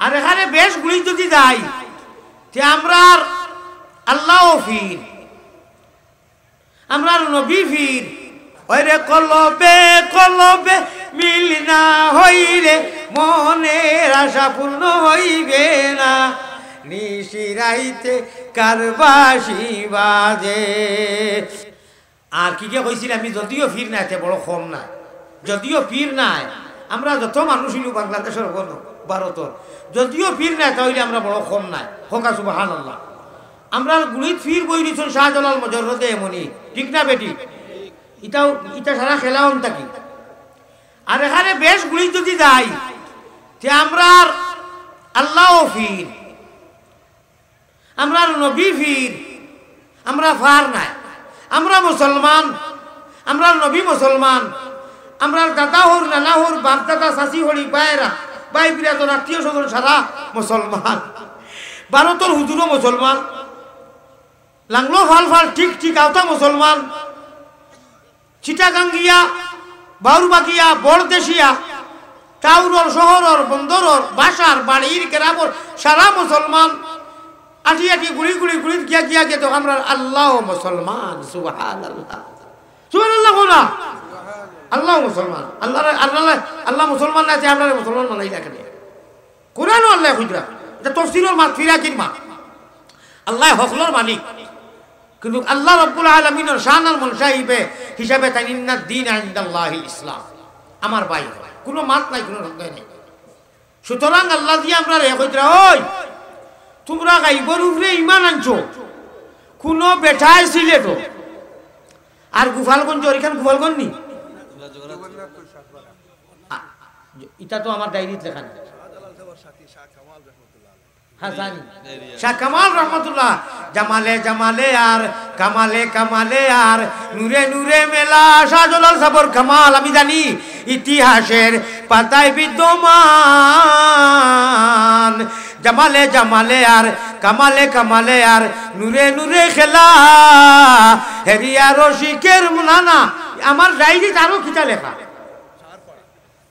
আর এখানে বেশ গুলি যদি যাই যে আমরা আল্লাহ ফির, আমরা নবী ফির। ওরে কলবে কলবে মিল না হইলে মনের আশা পূর্ণ হইবে না, নিশিরাইতে কারবাসি বাজে। আর কি কে কইছিল আমি, যদিও ফির নাই বড় কম নাই, যদিও ফির নাই আমরা যত মানুষ হইল বাংলাদেশের ভারতর, যদিও ফির নাই তাহলে আমরা বড় কম নাই। হোকা সুবহানাল্লাহ। আমরা গুলিত ফির বই দিচ্ছেন শাহজালাল মজরদে এমনি, ঠিক না বেটি? ইটা সারা খেলা হন থাকি। আর এখানে বেশ গুলি যদি যাই যে আমরা আল্লাহ ফির, আমরা নবী ফির, আমরা ফার নাই, আমরা মুসলমান, আমরা নবী মুসলমান, আমরা দাদা হর নানা হর বাপ দাদা শাশি হরি বাইরা বাই বিরাতন আত্মীয় স্বজন সারা মুসলমান। ভারতের হুজুরও মুসলমান, লাংলো ফাল ফাল ঠিক ঠিক আওতা মুসলমান, চিটাগাঙ্গিয়া বাউরবাগিয়া বড়দেশিয়া টাউনর শহরর বন্দরর বাসার বাড়ির গ্রামর সারা মুসলমান। আটি আটি গুড়ি গুড়ি গুড়ি গিয়া গিয়া গে তো আমরা আল্লাহ মুসলমান। সুবহানাল্লাহ সুবহানাল্লাহ কোনা আল্লাহ মুসলমান। আল্লাহ আল্লাহ আল্লাহ মুসলমান না আছে, আমরা মুসলমান মানাই না কেন? কোরআন আল্লাহ খুঁজরা, এটা তফসিরের মাত ফিরা কিনমা। আল্লাহ হকলর মালিক, কিন্তু আল্লাহ রাব্বুল আলামিনের শানার মনসা হিসাবে তাই ইন্নাদ দীন ইনদাল্লাহিল ইসলাম। আমার ভাই কোনো মাত নাই, কোনো রঙ্গাই নাই। সুতরাং আল্লাহ দিয়ে আমরা রে কইরা, ওই তোমরা গাইবর উপরে ইমান আনছো, কোনো বেঠায় ছিলে তো। আর গোপালগঞ্জ ওইখান গোপালগঞ্জ নি, এটা তো আমার ডায়েরিতে লেখা নেই। শাহ কামাল রহমতুল্লাহ, জামালে জামালে আর কামালে কামালে আর নূরে নূরে মেলা শাহজালাল সাবর কামাল আমি জানি ইতিহাসের পাতায় বিদ্যমান। জামালে জামালে আর কামালে কামালে আর নূরে নূরে খেলা হেরিয়া রশিকের নানা। আমার ডায়েরিতে আরো কিতা লেখা,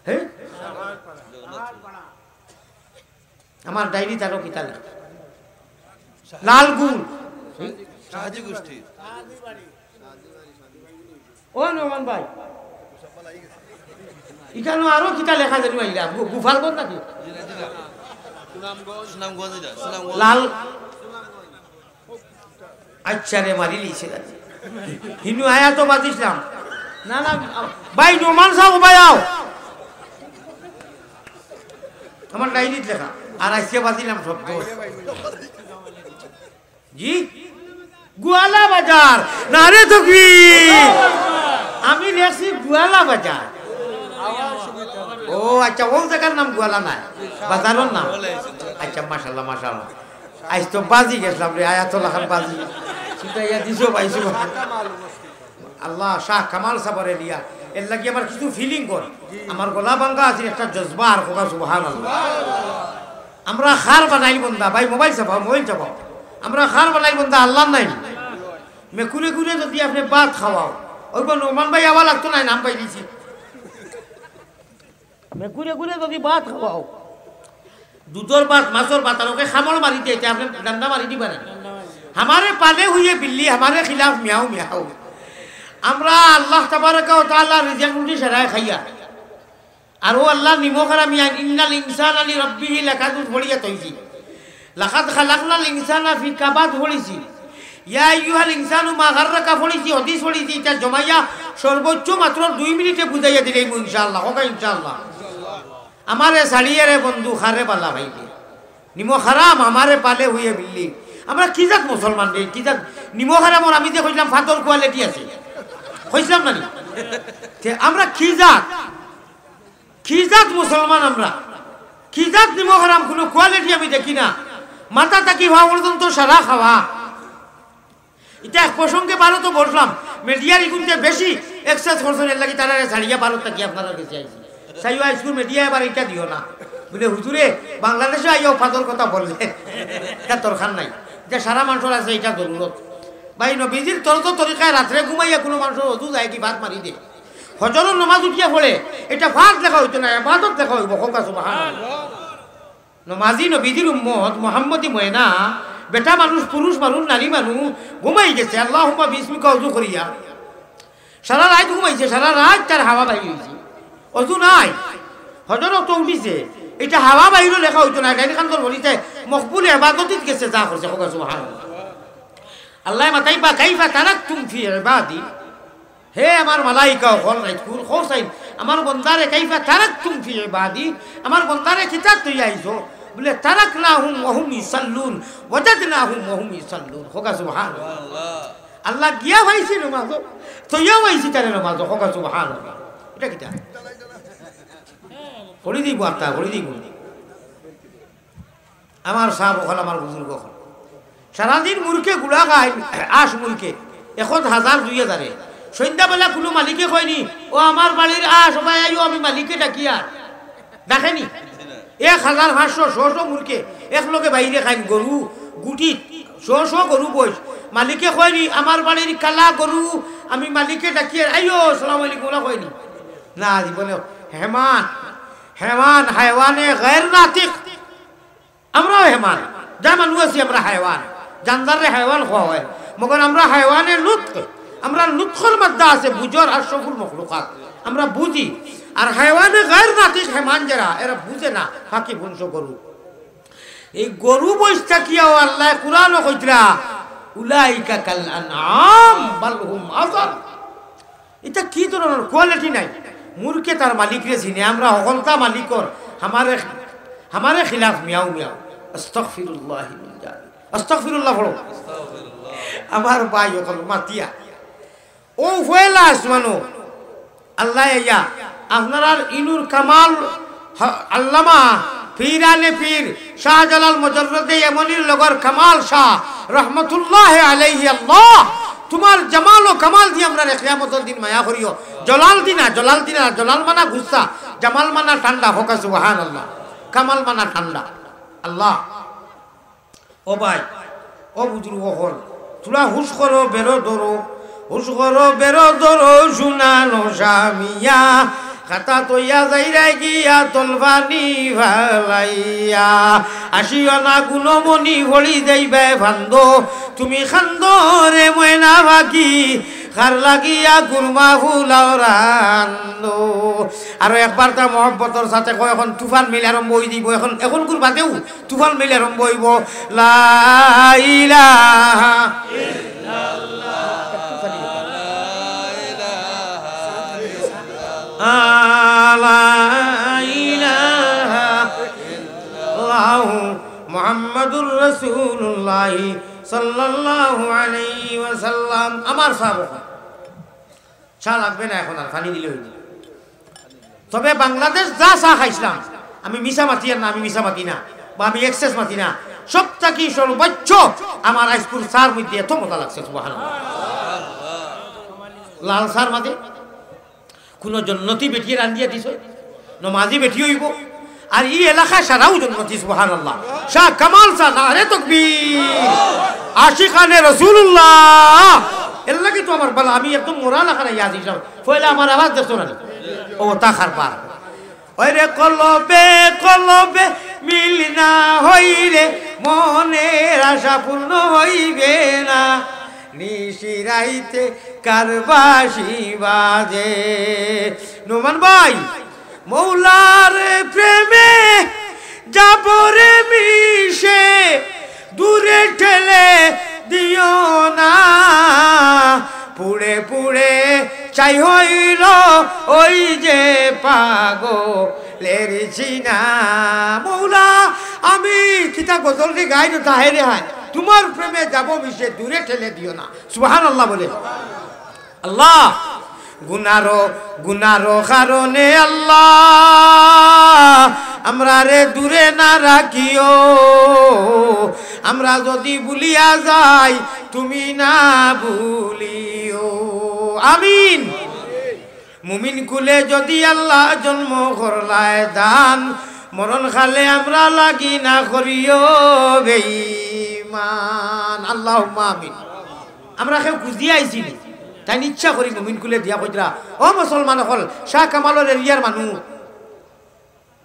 হ্যাঁ আমার ডায়েরিতে আরো কিতা লেখা। লালগুল ও নোমান ভাই, এখানে আরো কিতা লেখা জানি মাইলা গোপালগঞ্জ নাকি লাল। আচ্ছা রে মারি লিছে হিনু আয়া তো বাদিছিলাম না না ভাই নোমান সাহেব ভাই আও, আমার ডায়েরিতে লেখা। আর আজকে বাদিলাম শব্দ জি গোয়ালা বাজার না রে তকবি, আমি লেখছি গোয়ালা বাজার। ও আচ্ছা, ও জায়গার নাম গোয়ালা নাই, বাজারের নাম। আচ্ছা মাশাআল্লাহ মাশাআল্লাহ, আজ তো বাজি গেছিলাম রে, আয়াতুল্লাহ খান বাজি সেটাইয়া দিছো পাইছো। আল্লাহ শাহ কামাল সাবরে দিয়া এর লাগি আমার কিছু ফিলিং কর, আমার গলা ভাঙ্গা আছে একটা জজবা। আর কোকা সুবহানাল্লাহ। আমরা খার বানাই বন্দা ভাই, মোবাইল চাপাও মোবাইল চাপাও, আমরা খার বানাই বন্দা আল্লাহ নাই। মেকুরে ঘুরে যদি আপনি ভাত খাওয়াও, ওই নোমান ভাই আবার লাগতো না, নাম পাই দিয়েছি। মেকুরে ঘুরে যদি ভাত খাওয়াও, দুধর ভাত মাছর ভাত, আর ওকে খামড় মারি দিয়ে আপনি ডান্ডা মারি দিবা না। আমারে পালে হুইয়ে বিল্লি, আমারে খিলাফ মিয়াও মিয়াও। আমরা আল্লাহ তাবারাকা ওয়া তাআলা রিজিক রুটি সেরাই খাইয়া, আর ও আল্লাহ নিমখ আর মিয়ান ইন্নাল ইনসানা লিরাব্বিহি লাকাদুর পড়িয়া তৈছি, লাকাদ খালাকনাল ইনসানা ফি কাবাদ পড়িছি, ইয়া আইয়ুহাল ইনসানু মা গাররাকা পড়িছি, হাদিস পড়িছি। এটা জমাইয়া সর্বোচ্চ মাত্র 2 মিনিটে বুঝাইয়া দিলেই ইনশাআল্লাহ হোক ইনশাআল্লাহ। আমারে ছাড়িয়ে রে বন্ধু খারে পালা ভাইকে, নিমখ হারাম আমারে পালে হইয়ে বিল্লি। আমরা কি জাত মুসলমান রে, কি জাত নিমখ হারামর? আমি যে কইলাম ফাতর কোয়ালিটি আছে, কইছিলাম না? আমরা কি জাত, কি জাত মুসলমান? আমরা কি জাত? নিমখ হারাম কোনো কোয়ালিটি আমি দেখি না। মাথা তাকি হওয়া পর্যন্ত সারা খাওয়া। এটা এক প্রসঙ্গে ভারত বললাম, মিডিয়ার ইগুনতে বেশি এক্সারসাইজ করছেন, এর লাগি তারা ছাড়িয়া ভারত থাকি আপনারা কাছে আইছি। সাইও স্কুল মিডিয়া এবার এটা দিও না বলে হুজুরে বাংলাদেশে আইও ফাদর কথা বললে এটা দরকার নাই, এটা সারা মানুষের আছে এটা জরুরত। ভাই নবীজির তরিকায় রাত্রে ঘুমাইয়া কোনো মানুষের অজু যায় কি ভাত মারি দে, হজরের নামাজ উঠিয়া পড়ে, এটা ফাঁক দেখা হইতো না, ইবাদত দেখা হইব। হোক সুবহানাল্লাহ। নমাজি নবীজির উম্মত মোহাম্মদী ময়না বেটা মানুষ পুরুষ মানুষ নারী মানুষ ঘুমাই গেছে আল্লাহুম্মা বিসমিকা ওযু করিয়া সারা রাত ঘুমাইছে সারা রাত তার হাওয়া বাইর হয়েছে অজু নাই হজরত তো উঠিছে এটা হাওয়া বাইর লেখা হইতো না গাড়ি খান বলিতে মকবুল ইবাদতিত গেছে যা করছে সুবহানাল্লাহ আল্লাহ মাতাইবা কাইফা তারাকতুম ফি ইবাদি হে আমার মালাইকা হল রাইকুল হোসাইন আমার বন্দারে কাইফা তারাকতুম ফি ইবাদি আমার বন্দারে কিতাব তুই আইছো বলে তারাকনাহুম ওয়া হুম ইসাল্লুন ওয়াজাদনাহুম ওয়া হুম ইসাল্লুন হোকা সুবহানাল্লাহ আল্লাহ গিয়া ভাইছি নামাজ তুইও ভাইছি তারে নামাজ হোকা সুবহানাল্লাহ এটা কিটা পড়ি দিব আত্মা পড়ি দিব আমার সাহেব হল আমার বুজুর্গ হল সারাদিন মুরকে গুড়া খায় আশ মুরকে 1000 2000 সন্ধ্যাবেলা কোনো মালিকে কয়নি ও আমার বাড়ির সবাই আইও আমি মালিকে ডাকি আর দেখেনি 1500 600 মুরকে একলগে বাইরে খাইন গরু গুটি 600 গরু বইস মালিকে কয়নি আমার বাড়ির কালা গরু আমি মালিকে ডাকি আর আইও আসসালামু আলাইকুম ওলা কয়নি না বলে হেমান হেমান হায়ওয়ানে গায়র নাতিক আমরাও হেমান যা মানুষ আছি আমরা হায়ওয়ান জানদারে হায়ওয়ান খাওয়া হয় মগর আমরা হায়ওয়ানে লুৎফ আমরা লুৎফর মধ্যে আছে বুঝর আশরাফুল মখলুকাত আমরা বুঝি আর হায়ওয়ানে গায়র নাতিক হেমান যারা এরা বুঝে না ফাঁকি বংশ গরু এই গরু বইস থাকিয়াও আল্লাহ কুরআনও কইতরা উলাইকা কাল আনআম বাল হুম আযাল এটা কি ধরনের কোয়ালিটি নাই মুরকে তার মালিক রে চিনে আমরা হকলতা মালিকর हमारे खिलाफ मियाऊ मियाऊ अस्तगफिरुल्लाह मिन जालिक अस्तगफिरुल्लाह पढ़ो আমার ভাই ওখানে মাতিয়া ও ফয়লা আসমানো আল্লাহ ইয়া আপনারা ইনুর কামাল আল্লামা পীরানে পীর শাহজালাল মুজাররদে ইমানির লগর কামাল শাহ রহমাতুল্লাহ আলাইহি আল্লাহ তোমার জামাল ও কামাল দিয়ে আমরা কিয়ামতের দিন মায়া করিও জলাল দিনা জলাল মানা গুসা জামাল মানা ঠান্ডা হোক সুবহানাল্লাহ কামাল মানা ঠান্ডা আল্লাহ ও ভাই ও বুজুর্গ হল তোরা হুশ করো বেরো ধরো শুনানো স্বামিয়া খাতা তৈয়া যাইরাই গিয়া তলবানি ভালাইয়া আসিও না গুণমণি ভরি যাইবে ভান্দ তুমি খান্দ রে ময়না বাকি খার লাগিয়া গুরমা ফুলাও রান্দো আর একবার তার মহব্বতর সাথে কয় এখন তুফান মিলে আরম্ভ হয়ে দিব এখন গুরবাতেও তুফান মিলে আরম্ভ হইব লা ইলাহা ইল্লাল্লাহ মুহাম্মাদুর রাসূলুল্লাহ সাল্লাল্লাহু আলাইহি ওয়াসাল্লাম আমার সাহাবা চা লাগবে না এখন আর পানি দিলে হইবে তবে বাংলাদেশ যা চা খাইছিলাম আমি মিছা মাতি না আমি মিছা মাতি না বা আমি এক্সেস মাতি না সবটা কি সর্বোচ্চ আমার আইসপুর সার মধ্যে এত মজা লাগছে সুবহানাল্লাহ লাল সার মাঝে কোন জন্নতি বেটিয়ে রান্ধিয়া দিছ নমাজি বেটি হইব আর এই এলাকা সারাও জন্নতি সুবহানাল্লাহ শাহ কামাল শাহ নারে তাকবীর আশিকানে রাসূলুল্লাহ এর লাগি তো আমার বলা আমি একদম মোরা লাখানা ইয়াদ দিলাম ফয়লা আমার আওয়াজ দেখছো না ও তাখার পার ওরে কলবে মিল না হইলে মনের আশা পূর্ণ হইবে না নিশিরাইতে কারবাসি বাজে নোমান ভাই মৌলার প্রেমে যাবরে মিশে দূরে ঠেলে দিও না পুড়ে পুড়ে চাই হইল ওই যে পাগলের চিনা মৌলা আমি কিতা গজল রে গাই না তাহে রে হায় তোমার প্রেমে যাব মিশে দূরে ঠেলে দিও না সুবহানাল্লাহ বলে আল্লাহ গুনারো কারণে আল্লাহ আমরা রে দূরে না রাখিও আমরা যদি ভুলিয়া যাই তুমি না ভুলিও আমিন মুমিন কুলে যদি আল্লাহ জন্ম করলায় দান মরণ খালে আমরা লাগি না করিও বেঈমান আল্লাহুম্মা আমিন আমরা কেউ খুঁজিয়ে আইছি তাই ইচ্ছা করি মুমিন কুলে দিয়া কইরা ও মুসলমান হল শাহ কামালের এরিয়ার মানুষ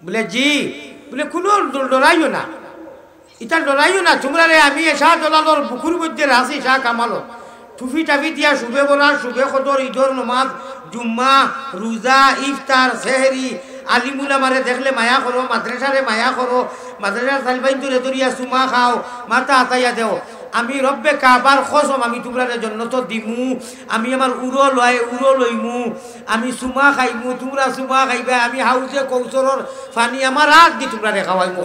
বলে জি বলে কোনো ডরাইও না, এটা ডরাইও না, তোমরা রে আমি এসা দলালর বুকুর মধ্যে রাশি শাহ কামালো টুফি টাফি দিয়া শুভে বলা শুভে কদর ঈদর নমাজ জুম্মা রোজা ইফতার সেহরি আলিমুলা মারে দেখলে মায়া করো, মাদ্রাসারে মায়া করো, মাদ্রাসার তালিবাইন তুলে ধরিয়া চুমা খাও, মাথা আতাইয়া দেও। আমি রব্বে কাবার খসম আমি তোমরা জন্য তো দিমু, আমি আমার উড়ো লইমু, আমি চুমা খাইমু, তোমরা চুমা খাইবা, আমি হাউজে কৌশলর ফানি আমার রাত দি তোমরা খাওয়াইমু।